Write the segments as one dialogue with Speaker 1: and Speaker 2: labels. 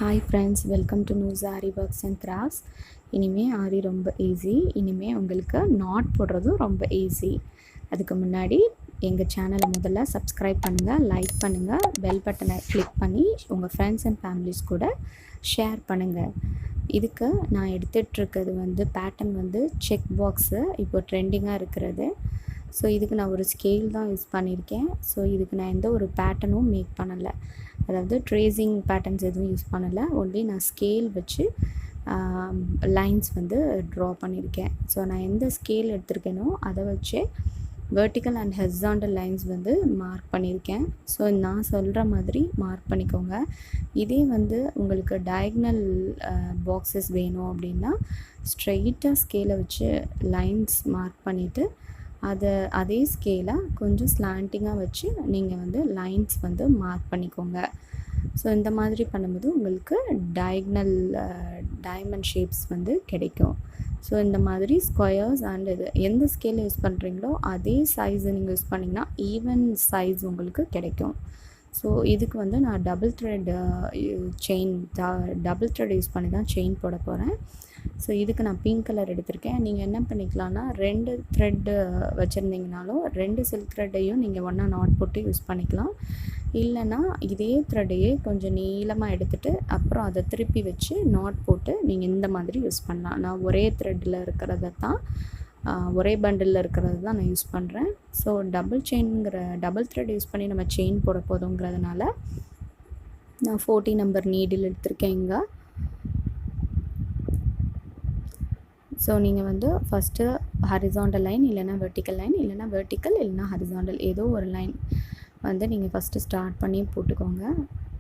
Speaker 1: Hi friends, welcome to news aari works and crafts. இனிமேல் ஆரி ரொம்ப easy. இனிமேல் உங்களுக்கு நாட் போடுறதும் ரொம்ப ஈஸி. அதுக்கு முன்னாடி எங்கள் சேனலை முதல்ல சப்ஸ்கிரைப் பண்ணுங்கள், லைக் பண்ணுங்கள், பெல் பட்டனை கிளிக் பண்ணி உங்கள் ஃப்ரெண்ட்ஸ் அண்ட் ஃபேமிலிஸ் கூட ஷேர் பண்ணுங்கள். இதுக்கு நான் எடுத்துகிட்ருக்கிறது பேட்டர்ன் செக் பாக்ஸு இப்போ ட்ரெண்டிங்காக இருக்கிறது. ஸோ இதுக்கு நான் ஒரு ஸ்கேல் தான் யூஸ் பண்ணியிருக்கேன். ஸோ இதுக்கு நான் எந்த ஒரு பேட்டர்னும் மேக் பண்ணலை, அதாவது ட்ரேசிங் பேட்டர்ன்ஸ் எதுவும் யூஸ் பண்ணலை. ஒன்லி நான் ஸ்கேல் வச்சு லைன்ஸ் ட்ரா பண்ணியிருக்கேன். ஸோ நான் எந்த ஸ்கேல் எடுத்திருக்கேனோ அதை வச்சு vertical and horizontal lines mark பண்ணியிருக்கேன். ஸோ நான் சொல்கிற மாதிரி மார்க் பண்ணிக்கோங்க. இதே உங்களுக்கு டயக்னல் பாக்ஸஸ் வேணும் அப்படின்னா ஸ்ட்ரெயிட்டாக ஸ்கேலை வச்சு லைன்ஸ் மார்க் பண்ணிவிட்டு அதே ஸ்கேலை கொஞ்சம் ஸ்லாண்டிங்காக வச்சு நீங்கள் லைன்ஸ் மார்க் பண்ணிக்கோங்க. ஸோ இந்த மாதிரி பண்ணும்போது உங்களுக்கு டைமண்ட் ஷேப்ஸ் கிடைக்கும். ஸோ இந்த மாதிரி ஸ்கொயர்ஸ் அண்ட் இது எந்த ஸ்கேலில் யூஸ் பண்ணுறீங்களோ அதே சைஸை நீங்கள் யூஸ் பண்ணிங்கன்னா ஈவன் சைஸ் உங்களுக்கு கிடைக்கும். ஸோ இதுக்கு நான் டபுள் த்ரெட் யூஸ் பண்ணி தான் செயின் போட போகிறேன். ஸோ இதுக்கு நான் பிங்க் கலர் எடுத்திருக்கேன். நீங்கள் என்ன பண்ணிக்கலாம்னா 2 த்ரெட்டு வச்சுருந்தீங்கனாலும் 2 சில்க் த்ரெட்டையும் நீங்கள் ஒன்றா நாட் போட்டு யூஸ் பண்ணிக்கலாம். இல்லைன்னா இதே த்ரெட்டையே கொஞ்சம் நீளமாக எடுத்துகிட்டு அப்புறம் அதை திருப்பி வச்சு நாட் போட்டு நீங்கள் இந்த மாதிரி யூஸ் பண்ணலாம். நான் ஒரே த்ரெட்டில் இருக்கிறத தான் ஒரே பண்டிலில் இருக்கிறது தான் நான் யூஸ் பண்ணுறேன். ஸோ டபுள் த்ரெட் யூஸ் பண்ணி நம்ம செயின் போட போதுங்கிறதுனால நான் 40 நம்பர் நீடில் எடுத்திருக்கேன் இங்கே. ஸோ நீங்கள் ஃபஸ்ட்டு ஹரிசாண்டல் லைன் இல்லைனா வெர்டிக்கல் லைன், இல்லைனா வெர்டிக்கல் இல்லைனா ஹரிசாண்டல் ஏதோ ஒரு லைன் நீங்கள் ஃபஸ்ட்டு ஸ்டார்ட் பண்ணி போட்டுக்கோங்க.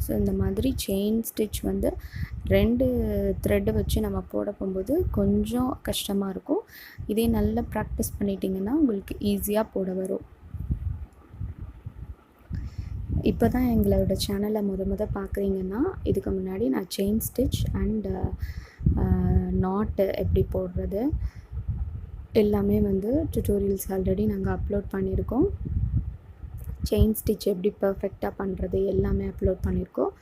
Speaker 1: ஸோ இந்த மாதிரி செயின் ஸ்டிச் 2 த்ரெட்டு வச்சு நம்ம போட போகும்போது கொஞ்சம் கஷ்டமாக இருக்கும். இதே நல்லா ப்ராக்டிஸ் பண்ணிட்டிங்கன்னா உங்களுக்கு ஈஸியாக போட வரும். இப்போ தான் எங்களோட சேனலை முத பார்க்குறீங்கன்னா இதுக்கு முன்னாடி நான் செயின் ஸ்டிச் அண்ட் நாட்டு எப்படி போடுறது எல்லாமே டுட்டோரியல்ஸ் ஆல்ரெடி நாங்கள் அப்லோட் பண்ணியிருக்கோம். செயின் ஸ்டிச் எப்படி பர்ஃபெக்டாக பண்ணுறது எல்லாமே அப்லோட் பண்ணியிருக்கோம்.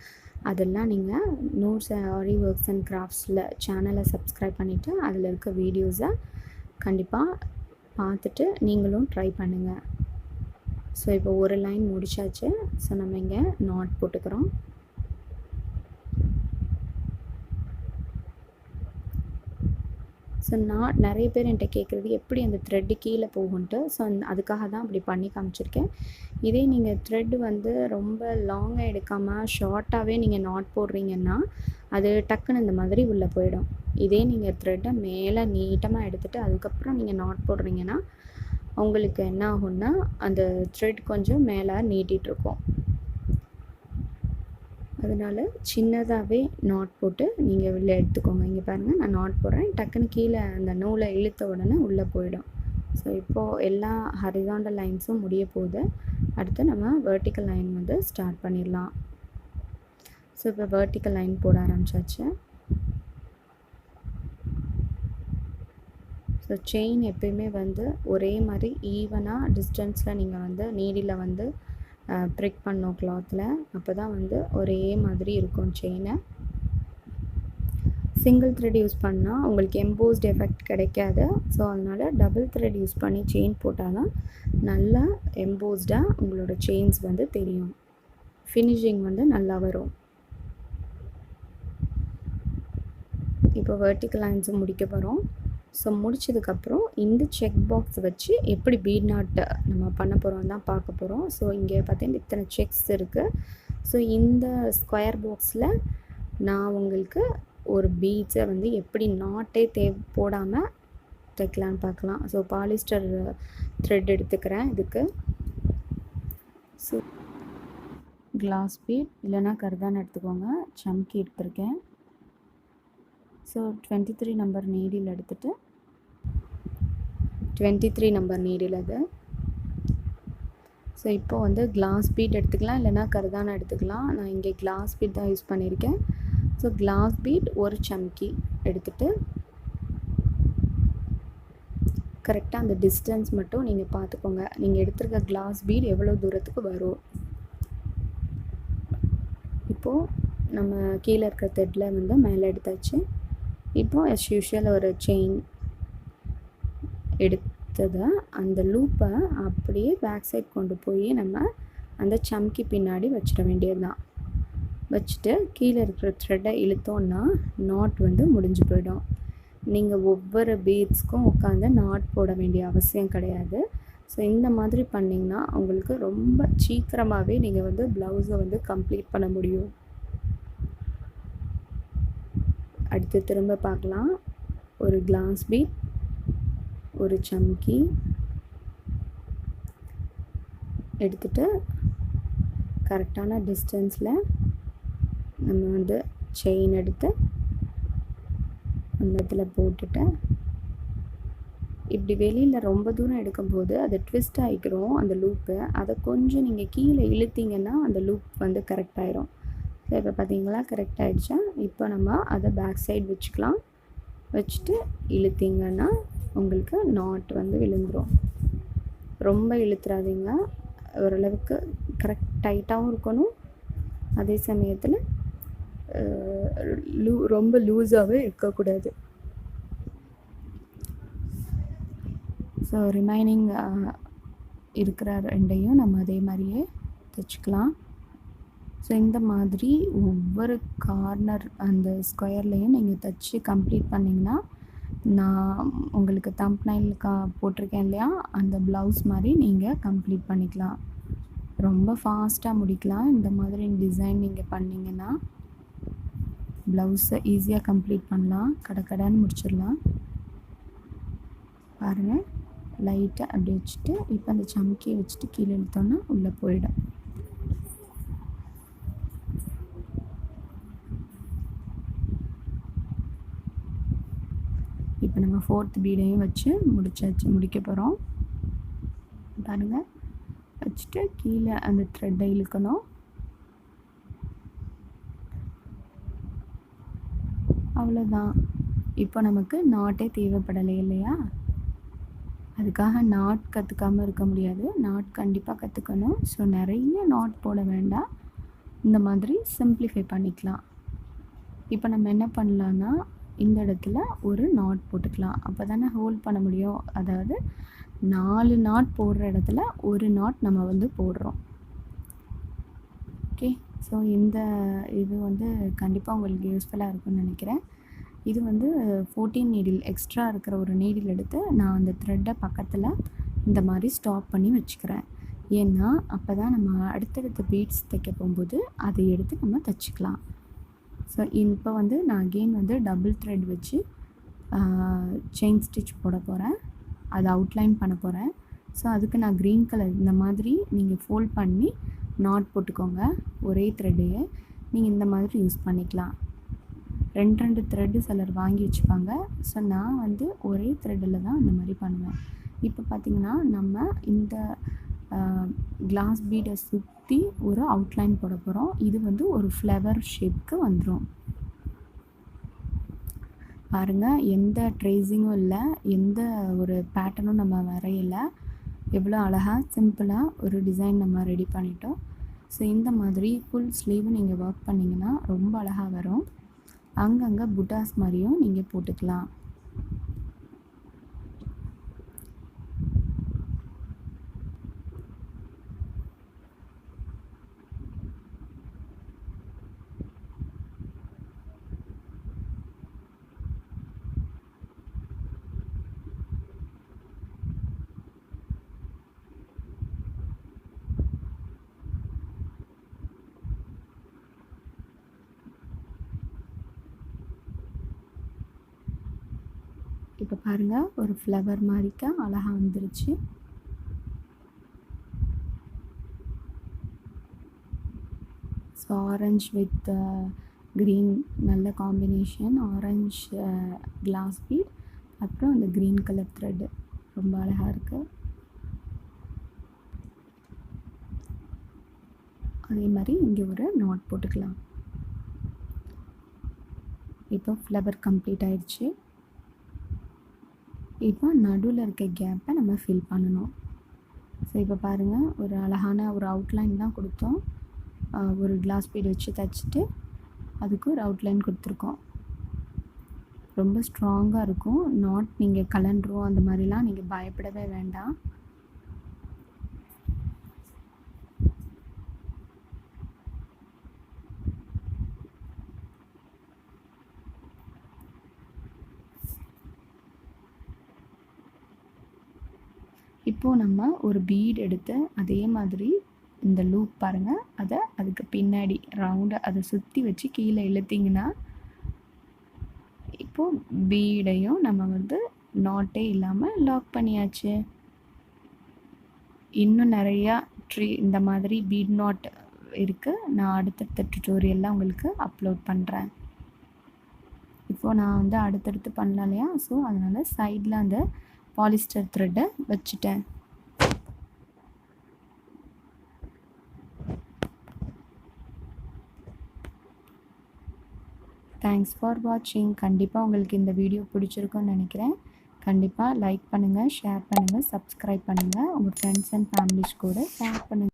Speaker 1: அதெல்லாம் நீங்கள் நூர்ஸ் ஆரி ஒர்க்ஸ் அண்ட் கிராஃப்ட்ஸில் சேனலை சப்ஸ்கிரைப் பண்ணிவிட்டு அதில் இருக்க வீடியோஸை கண்டிப்பாக பார்த்துட்டு நீங்களும் ட்ரை பண்ணுங்கள். ஸோ இப்போ ஒரு லைன் முடிச்சாச்சு. ஸோ நம்ம இங்கே நாட் போட்டுக்கிறோம். ஸோ நிறைய பேர் என்கிட்ட கேட்குறது எப்படி அந்த த்ரெட்டு கீழே போகும்ன்ட்டு. ஸோ அதுக்காக தான் அப்படி பண்ணி காமிச்சிருக்கேன். இதே நீங்கள் த்ரெட்டு ரொம்ப லாங்காக எடுக்காமல் ஷார்ட்டாகவே நீங்கள் நாட் போடுறீங்கன்னா அது டக்குன்னு இந்த மாதிரி உள்ளே போயிடும். இதே நீங்கள் த்ரெட்டை மேலே நீட்டமாக எடுத்துகிட்டு அதுக்கப்புறம் நீங்கள் நாட் போடுறீங்கன்னா உங்களுக்கு என்ன ஆகும்னா அந்த த்ரெட் கொஞ்சம் மேலே நீட்டிகிட்ருக்கும். அதனால் சின்னதாகவே நாட் போட்டு நீங்கள் உள்ளே எடுத்துக்கோங்க. இங்கே பாருங்கள், நான் நாட் போடுறேன், டக்குன்னு கீழே அந்த நூலை இழுத்த உடனே உள்ளே போயிடும். ஸோ இப்போது எல்லா ஹரிசாண்டல் லைன்ஸும் முடிய போகுது. அடுத்து நம்ம வெர்டிக்கல் லைன் ஸ்டார்ட் பண்ணிடலாம். ஸோ இப்போ வெர்டிக்கல் லைன் போட ஆரம்பிச்சாச்சு. ஸோ செயின் எப்பயுமே ஒரே மாதிரி ஈவனாக டிஸ்டன்ஸில் நீங்கள் நீடியில் ப்ரிக் பண்ணோம் கிளாத்தில். அப்போ தான் ஒரே மாதிரி இருக்கும் செயினை. சிங்கிள் த்ரெட் யூஸ் பண்ணால் உங்களுக்கு எம்போஸ்ட் எஃபெக்ட் கிடைக்காது. ஸோ அதனால் டபுள் த்ரெட் யூஸ் பண்ணி செயின் போட்டால் தான் நல்லா எம்போஸ்டாக உங்களோட செயின்ஸ் தெரியும். ஃபினிஷிங் நல்லா வரும். இப்போ வெர்டிக்கல் லைன்ஸும் முடிக்க போகிறோம். ஸோ முடிச்சதுக்கப்புறம் இந்த செக் பாக்ஸ் வச்சு எப்படி பீட் நாட் நம்ம பண்ண போகிறோம் தான் பார்க்க போகிறோம். ஸோ இங்கே பார்த்தீங்கன்னா இத்தனை செக்ஸ் இருக்குது. ஸோ இந்த ஸ்கொயர் பாக்ஸில் நான் உங்களுக்கு ஒரு பீட்ஸை எப்படி நாட்டே போடாமல் தைக்கலான்னு பார்க்கலாம். ஸோ பாலிஸ்டர் த்ரெட் எடுத்துக்கிறேன் இதுக்கு. ஸோ கிளாஸ் பீட் இல்லைனா கர்தான் எடுத்துக்கோங்க. சம்கி எடுத்திருக்கேன். ஸோ 23 நம்பர் நீடில் எடுத்துகிட்டு 23 நம்பர் நீடில் அது. ஸோ இப்போது கிளாஸ் பீட் எடுத்துக்கலாம், இல்லைனா கர்தானா எடுத்துக்கலாம். நான் இங்கே கிளாஸ் பீட் தான் யூஸ் பண்ணியிருக்கேன். ஸோ கிளாஸ் பீட் ஒரு சம்கி எடுத்துகிட்டு கரெக்டாக அந்த டிஸ்டன்ஸ் மட்டும் நீங்கள் பார்த்துக்கோங்க. நீங்கள் எடுத்துருக்க கிளாஸ் பீட் எவ்வளோ தூரத்துக்கு வரும். இப்போது நம்ம கீழே இருக்க த்ரெட்டில் வந்து மேலே எடுத்தாச்சு. இப்போது as usual ஒரு செயின் எடுத்ததை அந்த லூப்பை அப்படியே பேக் சைட் கொண்டு போய் நம்ம அந்த சம்கி பின்னாடி வச்சிட வேண்டியது தான். வச்சுட்டு கீழே இருக்கிற த்ரெட்டை இழுத்தோன்னா நாட் வந்து முடிஞ்சு போயிடும். நீங்கள் ஒவ்வொரு பீட்ஸ்க்கும் உட்காந்து நாட் போட வேண்டிய அவசியம் கிடையாது. ஸோ இந்த மாதிரி பண்ணிங்கன்னா உங்களுக்கு ரொம்ப சீக்கிரமாகவே நீங்கள் வந்து ப்ளவுஸை வந்து கம்ப்ளீட் பண்ண முடியும். அடுத்து திரும்ப பார்க்கலாம். ஒரு கிளாஸ் பீட், ஒரு சம்கி எடுத்துகிட்டு கரெக்டான டிஸ்டன்ஸில் நம்ம வந்து செயின் எடுத்து அந்த இடத்துல போட்டுட்டு இப்படி வெளியில் ரொம்ப தூரம் எடுக்கும்போது அது ட்விஸ்ட் ஆகிக்கிறோம் அந்த லூப்பு. அதை கொஞ்சம் நீங்கள் கீழே இழுத்தீங்கன்னா அந்த லூப் வந்து கரெக்ட் ஆயிரும். ஸோ இப்போ பார்த்தீங்களா கரெக்ட் ஆகிடுச்சா? இப்போ நம்ம அதை பேக் சைடு வச்சுக்கலாம். வச்சுட்டு இழுத்தீங்கன்னா உங்களுக்கு நாட் வந்து விழுந்துடும். ரொம்ப இழுத்துறாதீங்க. ஓரளவுக்கு கரெக்ட் டைட்டாகவும் இருக்கணும், அதே சமயத்தில் ரொம்ப லூஸாகவே இருக்கக்கூடாது. ஸோ ரிமைனிங் இருக்கிற ரெண்டையும் நம்ம அதே மாதிரியே தைச்சிக்கலாம். ஸோ இந்த மாதிரி ஒவ்வொரு கார்னர் அந்த ஸ்கொயர்லேயும் நீங்கள் தைச்சி கம்ப்ளீட் பண்ணிங்கன்னா நான் உங்களுக்கு தம்ப்நெயிலுக்கு போட்டிருக்கேன் இல்லையா, அந்த ப்ளவுஸ் மாதிரி நீங்கள் கம்ப்ளீட் பண்ணிக்கலாம். ரொம்ப ஃபாஸ்ட்டாக முடிக்கலாம். இந்த மாதிரி டிசைன் நீங்கள் பண்ணிங்கன்னா ப்ளவுஸை ஈஸியாக கம்ப்ளீட் பண்ணலாம், கடன்னு முடிச்சிடலாம். பாருங்கள், லைட்டாக அப்படி வச்சுட்டு இப்போ அந்த சம்கியை வச்சுட்டு கீழே இழுத்தோன்னா உள்ளே போயிடும். இப்போ நம்ம 4th பீடையும் வச்சு முடிக்க போகிறோம். பாருங்கள், வச்சுட்டு கீழே அந்த த்ரெட்டை இழுக்கணும். அவ்வளோதான். இப்போ நமக்கு நாட்டே தேவைப்படலை இல்லையா? அதுக்காக நாட் கற்றுக்காமல் இருக்க முடியாது. நாட் கண்டிப்பாக கற்றுக்கணும். ஸோ நிறைய நாட் போட வேண்டாம், இந்த மாதிரி சிம்பிளிஃபை பண்ணிக்கலாம். இப்போ நம்ம என்ன பண்ணலான்னா இந்த இடத்துல ஒரு நாட் போட்டுக்கலாம். அப்போ தானே ஹோல்ட் பண்ண முடியும். அதாவது 4 நாட் போடுற இடத்துல ஒரு நாட் நம்ம வந்து போடுறோம். ஓகே, ஸோ இந்த இது வந்து கண்டிப்பாக உங்களுக்கு யூஸ்ஃபுல்லாக இருக்கும்னு நினைக்கிறேன். இது வந்து 14 நீடில் எக்ஸ்ட்ரா இருக்கிற ஒரு நீடில் எடுத்து நான் அந்த த்ரெட்டை பக்கத்தில் இந்த மாதிரி ஸ்டாப் பண்ணி வச்சுக்கிறேன். ஏன்னா அப்போ தான் நம்ம அடுத்தடுத்த பீட்ஸ் தைக்க போகும்போது அதை எடுத்து நம்ம தைச்சிக்கலாம். ஸோ இப்போ வந்து நான் அகெயின் வந்து டபுள் த்ரெட் வச்சு செயின் ஸ்டிச் போட போகிறேன், அதை அவுட்லைன் பண்ண போகிறேன். ஸோ அதுக்கு நான் க்ரீன் கலர் இந்த மாதிரி நீங்கள் ஃபோல்ட் பண்ணி நாட் போட்டுக்கோங்க. ஒரே த்ரெட்டையே நீங்கள் இந்த மாதிரி யூஸ் பண்ணிக்கலாம். 2 த்ரெட்டு சிலர் வாங்கி வச்சுப்பாங்க. ஸோ நான் வந்து ஒரே த்ரெட்டில் தான் இந்த மாதிரி பண்ணுவேன். இப்போ பார்த்திங்கன்னா நம்ம இந்த கிளாஸ் பீடை சுற்றி ஒரு அவுட்லைன் போட போகிறோம். இது வந்து ஒரு ஃப்ளவர் ஷேப்க்கு வந்துடும். பாருங்கள், எந்த ட்ரேசிங்கும் இல்லை, எந்த ஒரு பேட்டர்னும் நம்ம வரையலை. எவ்வளோ அழகாக சிம்பிளாக ஒரு டிசைன் நம்ம ரெடி பண்ணிட்டோம். ஸோ இந்த மாதிரி ஃபுல் ஸ்லீவ் நீங்கள் ஒர்க் பண்ணிங்கன்னா ரொம்ப அழகாக வரும். அங்கங்கே புட்டாஸ் மாதிரியும் நீங்கள் போட்டுக்கலாம். இப்போ பாருங்கள், ஒரு ஃப்ளவர் மாதிரிக்கா அழகாக வந்துருச்சு. ஸோ ஆரஞ்ச் வித் க்ரீன் நல்ல காம்பினேஷன். ஆரஞ்ச் கிளாஸ் பீட், அப்புறம் அந்த க்ரீன் கலர் த்ரெட்டு ரொம்ப அழகாக இருக்குது. அதே மாதிரி இங்கே ஒரு நாட் போட்டுக்கலாம். இப்போ ஃப்ளவர் கம்ப்ளீட் ஆயிடுச்சு. இப்போ நடுவில் இருக்க கேப்பை நம்ம ஃபில் பண்ணணும். ஸோ இப்போ பாருங்கள், ஒரு அழகான ஒரு அவுட்லைன் தான் கொடுத்தோம். ஒரு கிளாஸ் பீட் வச்சு தைச்சிட்டு அதுக்கு ஒரு அவுட்லைன் கொடுத்துருக்கோம். ரொம்ப ஸ்ட்ராங்காக இருக்கும். நாட் நீங்கள் கலண்டுரும் அந்த மாதிரிலாம் நீங்கள் பயப்படவே வேண்டாம். இப்போது நம்ம ஒரு பீட் எடுத்து அதே மாதிரி இந்த லூப் பாருங்கள், அதை அதுக்கு பின்னாடி ரவுண்டாக அதை சுற்றி வச்சு கீழே இழுத்திங்கன்னா இப்போது பீடையும் நம்ம வந்து நாட்டே இல்லாமல் லாக் பண்ணியாச்சு. இன்னும் நிறையா இந்த மாதிரி பீட் நாட் இருக்குது. நான் அடுத்தடுத்த டுட்டோரியல்லாம் உங்களுக்கு அப்லோட் பண்ணுறேன். இப்போது நான் வந்து அடுத்தடுத்து பண்ணலாம் இல்லையா, ஸோ அதனால் சைடில் அந்த பாலிஸ்டர் த்ரெட்டை வச்சுட்டேன். தேங்க்ஸ் ஃபார் வாட்சிங். கண்டிப்பாக உங்களுக்கு இந்த வீடியோ பிடிச்சிருக்குன்னு நினைக்கிறேன். கண்டிப்பாக லைக் பண்ணுங்கள், ஷேர் பண்ணுங்கள், சப்ஸ்கிரைப் பண்ணுங்கள். உங்கள் ஃப்ரெண்ட்ஸ் அண்ட் ஃபேமிலிஸ் கூட ஷேர் பண்ணுங்கள்.